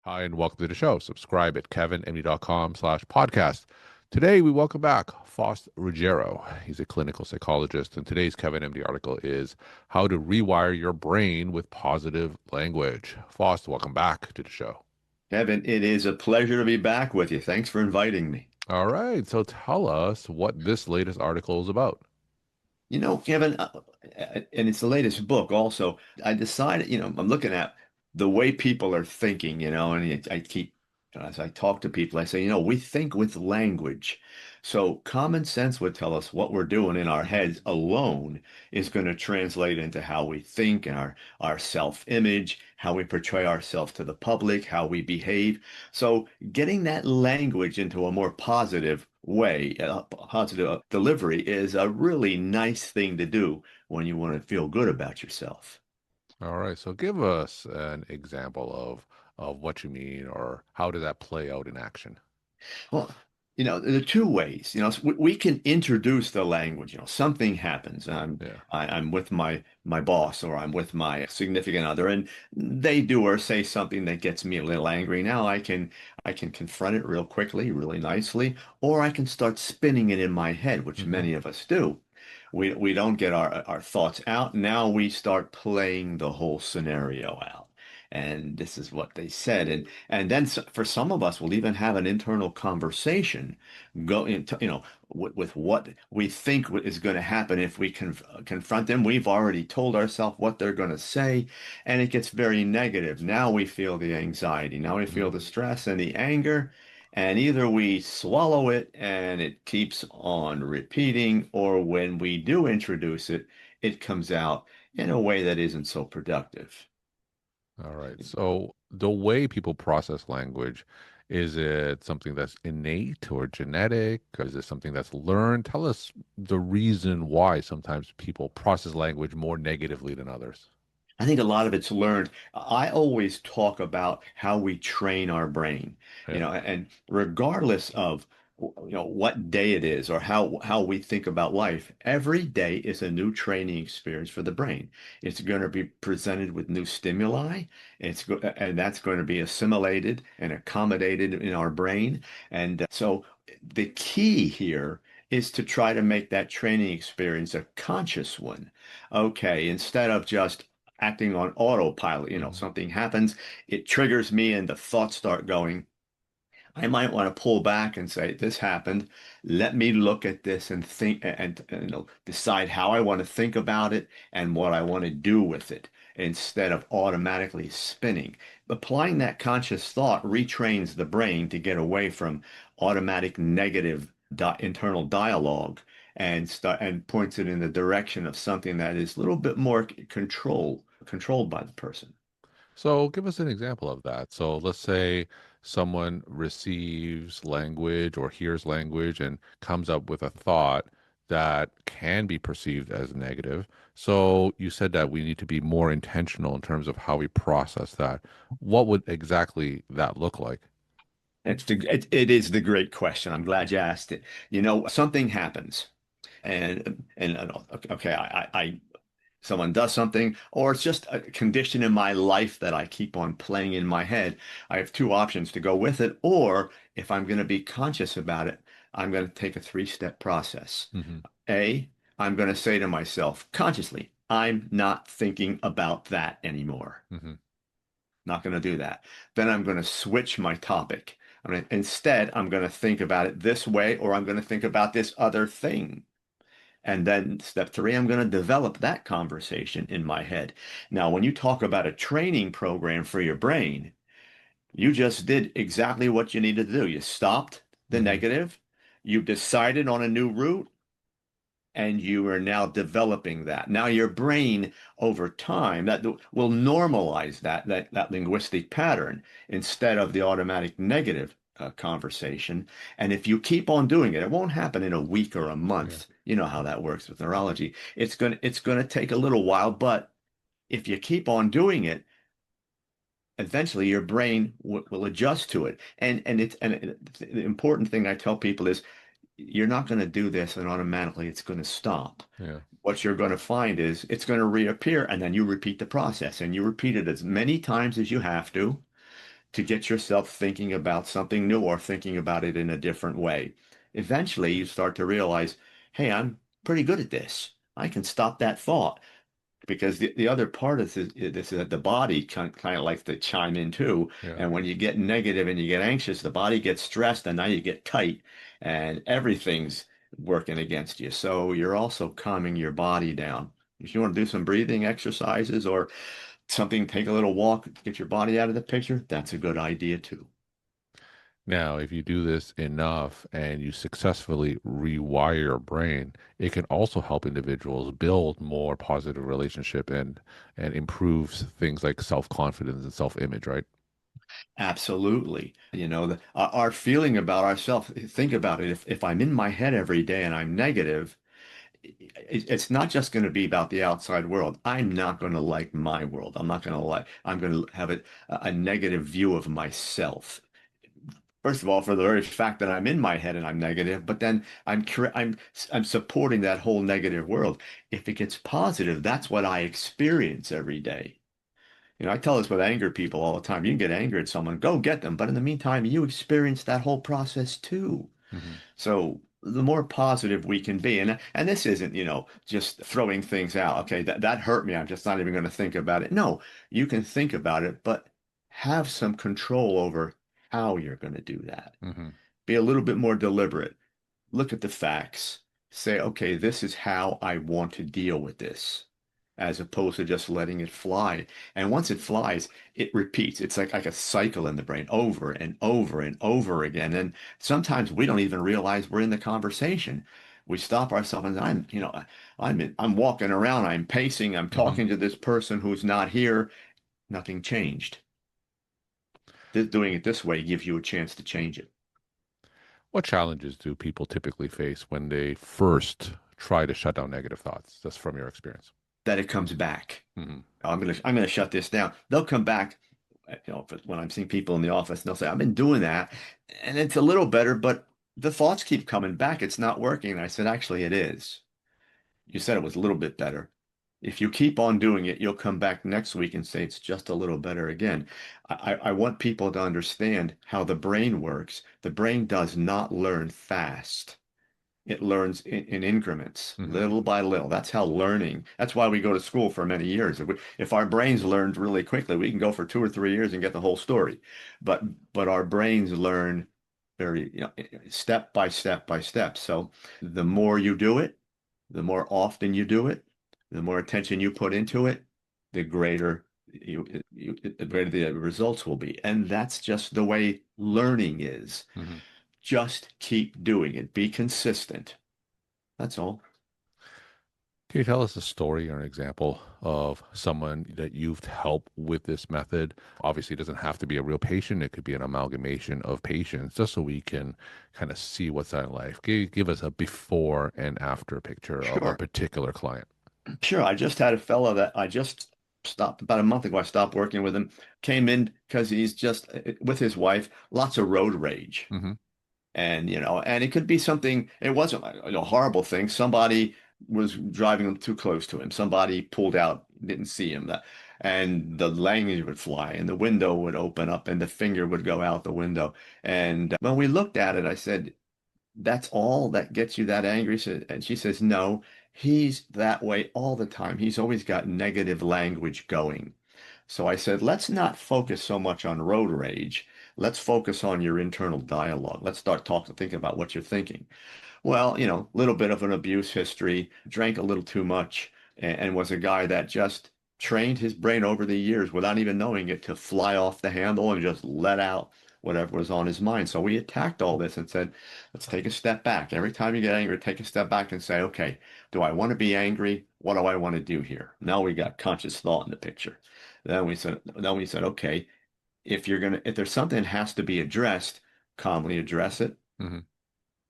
Hi, and welcome to the show. Subscribe at kevinmd.com/podcast. Today, we welcome back Faust Ruggiero. He's a clinical psychologist, and today's Kevin MD article is How to Rewire Your Brain with Positive Language. Faust, welcome back to the show. Kevin, it is a pleasure to be back with you. Thanks for inviting me. All right, so tell us what this latest article is about. Kevin, and it's the latest book also. I decided, I'm looking at the way people are thinking, and I keep, as I talk to people, I say, we think with language. So common sense would tell us what we're doing in our heads alone is going to translate into how we think and our self-image, how we portray ourselves to the public, how we behave. So getting that language into a more positive way, a positive delivery is a really nice thing to do when you want to feel good about yourself. All right, so give us an example of what you mean, or how does that play out in action? Well, there are two ways. So we can introduce the language. Something happens. Yeah. I'm with my boss or I'm with my significant other, and they do or say something that gets me a little angry. Now I can confront it real quickly, really nicely, or I can start spinning it in my head, which Hmm. many of us do. We don't get our thoughts out. Now we start playing the whole scenario out. And this is what they said. And then for some of us, we'll even have an internal conversation go into, with what we think is going to happen if we confront them. We've already told ourselves what they're going to say, and it gets very negative. Now we feel the anxiety. Now we feel Hmm. the stress and the anger. And either we swallow it and it keeps on repeating, or when we do introduce it, it comes out in a way that isn't so productive. All right. So the way people process language, is it something that's innate or genetic? Or is it something that's learned? Tell us the reason why sometimes people process language more negatively than others. I think a lot of it's learned. I always talk about how we train our brain, Yeah. and regardless of what day it is or how we think about life, every day is a new training experience for the brain. It's going to be presented with new stimuli. And that's going to be assimilated and accommodated in our brain. And so the key here is to try to make that training experience a conscious one. Okay, instead of just acting on autopilot. Hmm. Something happens, it triggers me, and the thoughts start going. I might want to pull back and say, "This happened. Let me look at this and think and decide how I want to think about it and what I want to do with it instead of automatically spinning." Applying that conscious thought retrains the brain to get away from automatic negative internal dialogue and points it in the direction of something that is a little bit more controlled by the person. So give us an example of that. So let's say someone receives language or hears language and comes up with a thought that can be perceived as negative. So you said that we need to be more intentional in terms of how we process that. What would exactly that look like? It is the great question. I'm glad you asked it. Something happens, and okay, I someone does something, or it's just a condition in my life that I keep on playing in my head. I have two options to go with it, or if I'm going to be conscious about it, I'm going to take a three-step process. Hmm. A, I'm going to say to myself consciously, I'm not thinking about that anymore. Hmm. Not going to do that. Then I'm going to switch my topic. Instead, I'm going to think about it this way, or I'm going to think about this other thing. And then step three, I'm going to develop that conversation in my head. Now, when you talk about a training program for your brain, you just did exactly what you needed to do. You stopped the Hmm. negative, you decided on a new route, and you are now developing that. Now your brain over time that will normalize that linguistic pattern instead of the automatic negative conversation. And if you keep on doing it, it won't happen in a week or a Yeah. month. You know how that works with neurology. It's going to take a little while, but if you keep on doing it, eventually your brain will adjust to it. The important thing I tell people is you're not going to do this and automatically it's going to stop. Yeah. What you're going to find is it's going to reappear, and then you repeat the process and you repeat it as many times as you have to to get yourself thinking about something new or thinking about it in a different way. Eventually, you start to realize, hey, I'm pretty good at this. I can stop that thought. Because the other part of this is that the body kind of likes to chime in too. Yeah. And when you get negative and you get anxious, the body gets stressed and now you get tight and everything's working against you. So you're also calming your body down. If you want to do some breathing exercises or something, take a little walk, get your body out of the picture, that's a good idea too. Now, if you do this enough and you successfully rewire your brain, it can also help individuals build more positive relationship and improves things like self-confidence and self-image, right? Absolutely. Our feeling about ourselves, think about it. If I'm in my head every day and I'm negative, it's not just going to be about the outside world. I'm not going to like my world. I'm going to have a negative view of myself. First of all, for the very fact that I'm in my head and I'm negative, but then I'm supporting that whole negative world. If it gets positive, that's what I experience every day. I tell this with anger people all the time. You can get angry at someone, go get them. But in the meantime, you experience that whole process too. Hmm. So the more positive we can be, and this isn't, just throwing things out. Okay, that hurt me. I'm just not even going to think about it. No, you can think about it, but have some control over how you're going to do that. Hmm. Be a little bit more deliberate. Look at the facts. Say, okay, this is how I want to deal with this, as opposed to just letting it fly. And once it flies, it repeats. It's like a cycle in the brain over and over and over again. And sometimes we don't even realize we're in the conversation. We stop ourselves and I'm walking around, I'm pacing, I'm Hmm. talking to this person who's not here. Nothing changed. Doing it this way gives you a chance to change it. What challenges do people typically face when they first try to shut down negative thoughts, just from your experience? That it comes back. Hmm. I'm gonna shut this down. They'll come back, when I'm seeing people in the office, and they'll say, "I've been doing that, and it's a little better, but the thoughts keep coming back. It's not working." And I said, "Actually, it is. You said it was a little bit better. If you keep on doing it, you'll come back next week and say it's just a little better again." I want people to understand how the brain works. The brain does not learn fast. It learns in increments, Hmm. little by little. That's how learning. That's why we go to school for many years. If our brains learned really quickly, we can go for 2 or 3 years and get the whole story. But our brains learn very, step by step by step. So the more you do it, the more often you do it, the more attention you put into it, the greater the greater the results will be. And that's just the way learning is. Hmm. Just keep doing it. Be consistent. That's all. Can you tell us a story or an example of someone that you've helped with this method? Obviously, it doesn't have to be a real patient. It could be an amalgamation of patients, just so we can kind of see what's that in life. Give us a before and after picture of a Sure. particular client. Sure. I just had a fellow that I just stopped about a month ago. I stopped working with him. Came in because he's just with his wife, lots of road rage. Hmm. And it could be something, it wasn't like a horrible thing. Somebody was driving too close to him. Somebody pulled out, didn't see him. And the language would fly and the window would open up and the finger would go out the window. And when we looked at it, I said, "That's all that gets you that angry?" And she says, "No, he's that way all the time. He's always got negative language going." So I said, "Let's not focus so much on road rage. Let's focus on your internal dialogue. Let's start talking, thinking about what you're thinking." Well, little bit of an abuse history, drank a little too much, and was a guy that just trained his brain over the years without even knowing it to fly off the handle and just let out whatever was on his mind. So we attacked all this and said, let's take a step back. Every time you get angry, take a step back and say, okay, do I want to be angry? What do I want to do here? Now we got conscious thought in the picture. Then we said, okay, if there's something that has to be addressed, calmly address it. Hmm.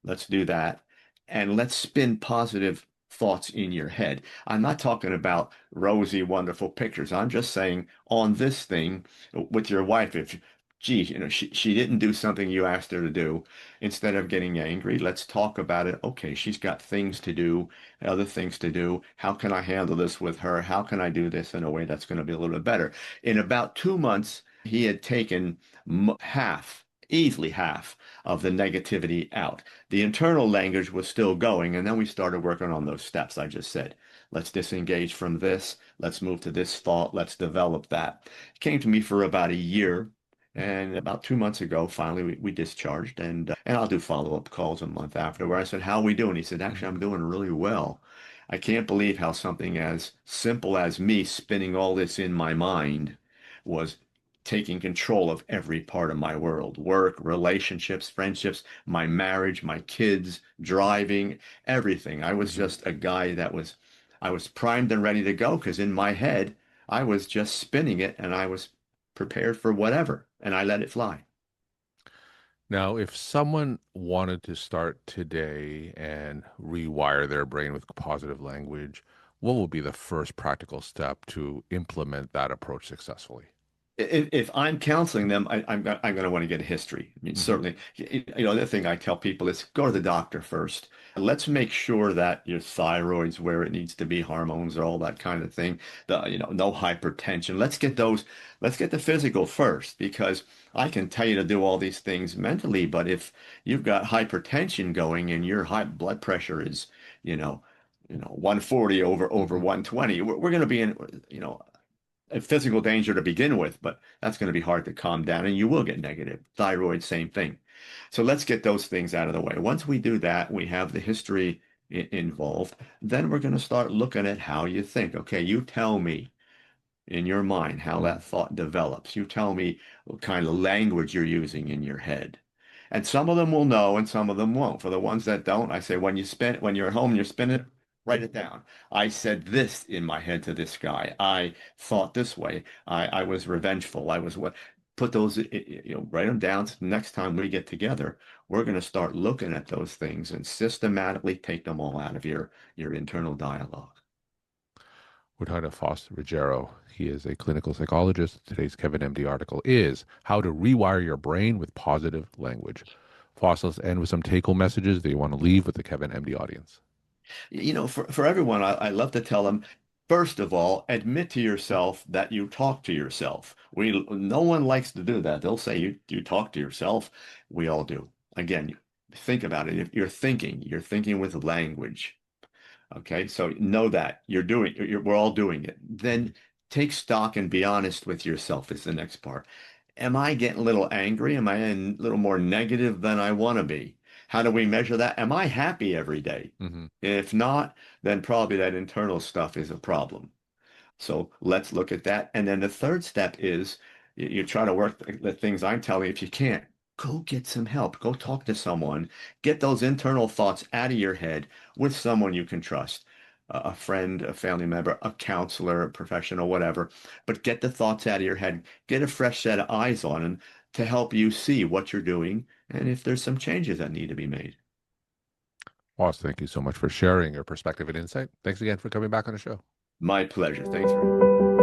Let's do that. And let's spin positive thoughts in your head. I'm not talking about rosy, wonderful pictures. I'm just saying on this thing with your wife, if, gee, she didn't do something you asked her to do, instead of getting angry, let's talk about it. Okay, she's got things to do, other things to do. How can I handle this with her? How can I do this in a way that's going to be a little bit better? In about 2 months, He had taken half, easily half of the negativity out. The internal language was still going, and then we started working on those steps I just said. Let's disengage from this. Let's move to this thought. Let's develop that. It came to me for about a year. And about 2 months ago, finally, we discharged, and I'll do follow-up calls a month after where I said, "How are we doing?" He said, "Actually, I'm doing really well. I can't believe how something as simple as me spinning all this in my mind was taking control of every part of my world, work, relationships, friendships, my marriage, my kids, driving, everything. I was Hmm. just a guy I was primed and ready to go because in my head, I was just spinning it and I was prepared for whatever and I let it fly." Now, if someone wanted to start today and rewire their brain with positive language, what would be the first practical step to implement that approach successfully? If I'm counseling them, I'm going to want to get a history. I mean, Hmm. certainly, the other thing I tell people is go to the doctor first. Let's make sure that your thyroid's where it needs to be, hormones, all that kind of thing. No hypertension. Let's get the physical first because I can tell you to do all these things mentally, but if you've got hypertension going and your high blood pressure is, you know, 140 over Hmm. 120, we're going to be in, a physical danger to begin with, but that's going to be hard to calm down and you will get negative. Thyroid, same thing. So let's get those things out of the way. Once we do that, we have the history involved, then we're going to start looking at how you think. Okay, you tell me in your mind how Hmm. that thought develops. You tell me what kind of language you're using in your head. And some of them will know and some of them won't. For the ones that don't, I say when you're at home, you're spinning, write it down. I said this in my head to this guy. I thought this way. I was revengeful. I was what put those, write them down. So next time we get together, we're going to start looking at those things and systematically take them all out of your internal dialogue. We're talking to Faust Ruggiero. He is a clinical psychologist. Today's Kevin MD article is How to Rewire Your Brain with Positive Language. Faust, let's end with some take-home messages that you want to leave with the Kevin MD audience. For everyone, I love to tell them, first of all, admit to yourself that you talk to yourself. No one likes to do that. They'll say you talk to yourself. We all do. Again, think about it. If you're thinking with language. Okay, so know that we're all doing it. Then take stock and be honest with yourself is the next part. Am I getting a little angry? Am I a little more negative than I want to be? How do we measure that? Am I happy every day? Hmm. If not, then probably that internal stuff is a problem. So let's look at that. And then the third step is you try to work the things I'm telling you. If you can't, go get some help. Go talk to someone. Get those internal thoughts out of your head with someone you can trust. A friend, a family member, a counselor, a professional, whatever. But get the thoughts out of your head. Get a fresh set of eyes on them to help you see what you're doing and if there's some changes that need to be made. Faust, thank you so much for sharing your perspective and insight. Thanks again for coming back on the show. My pleasure. Thanks very much.